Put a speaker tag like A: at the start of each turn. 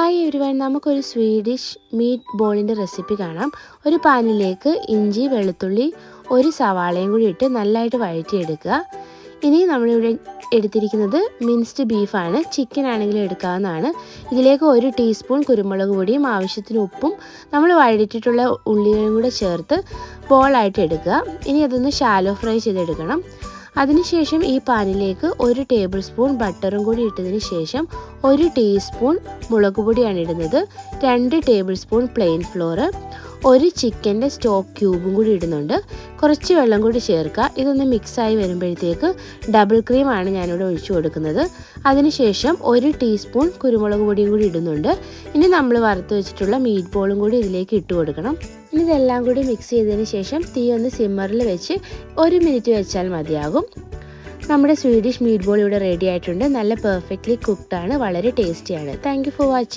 A: Hi everyone, നമുക്കൊരു Swedish meet ബോളിൻ്റെ recipe കാണാം. ഒരു പാനിലേക്ക് ഇഞ്ചി, വെളുത്തുള്ളി, ഒരു സവാളയും കൂടി ഇട്ട് നല്ലതായിട്ട് വഴറ്റിയെടുക്കുക. ഇനി നമ്മളിവിടെ എടുത്തിരിക്കുന്നത് മിൻസ്ഡ് ബീഫാണ്. ചിക്കൻ ആണെങ്കിലും എടുക്കാവുന്നതാണ്. ഇതിലേക്ക് 1 ടീസ്പൂൺ കുരുമുളക് പൊടിയും ആവശ്യത്തിന് ഉപ്പും നമ്മൾ വഴറ്റിയിട്ടുള്ള ഉള്ളികളും കൂടെ ചേർത്ത് ബോളായിട്ട് എടുക്കുക. ഇനി അതൊന്ന് ഷാലോ ഫ്രൈ ചെയ്തെടുക്കണം. അതിനുശേഷം ഈ പാനിലേക്ക് 1 ടേബിൾ സ്പൂൺ ബട്ടറും കൂടി ഇട്ടതിന് ശേഷം 1 ടീസ്പൂൺ മുളക് പൊടിയാണ് ഇടുന്നത്, 2 ടേബിൾ സ്പൂൺ പ്ലെയിൻ ഫ്ലോർ, 1 ചിക്കൻ്റെ സ്റ്റോക്ക് ക്യൂബും കൂടി ഇടുന്നുണ്ട്. കുറച്ച് വെള്ളം കൂടി ചേർക്കുക. ഇതൊന്ന് മിക്സായി വരുമ്പോഴത്തേക്ക് ഡബിൾ ക്രീമാണ് ഞാനിവിടെ ഒഴിച്ചു കൊടുക്കുന്നത്. അതിനുശേഷം 1 ടീസ്പൂൺ കുരുമുളക് പൊടിയും കൂടി ഇടുന്നുണ്ട്. ഇനി നമ്മൾ വറുത്ത് വെച്ചിട്ടുള്ള മീറ്റ് ബോളും കൂടി ഇതിലേക്ക് ഇട്ട് കൊടുക്കണം. ഇനി ഇതെല്ലാം കൂടി മിക്സ് ചെയ്തതിന് ശേഷം തീ ഒന്ന് സിമ്മറിൽ വെച്ച് 1 മിനിറ്റ് വെച്ചാൽ മതിയാകും. നമ്മുടെ സ്വീഡിഷ് മീറ്റ് ബോൾ ഇവിടെ റെഡി ആയിട്ടുണ്ട്. നല്ല പെർഫെക്റ്റ്ലി കുക്ക്ഡാണ്, വളരെ ടേസ്റ്റിയാണ്. Thank you for watching.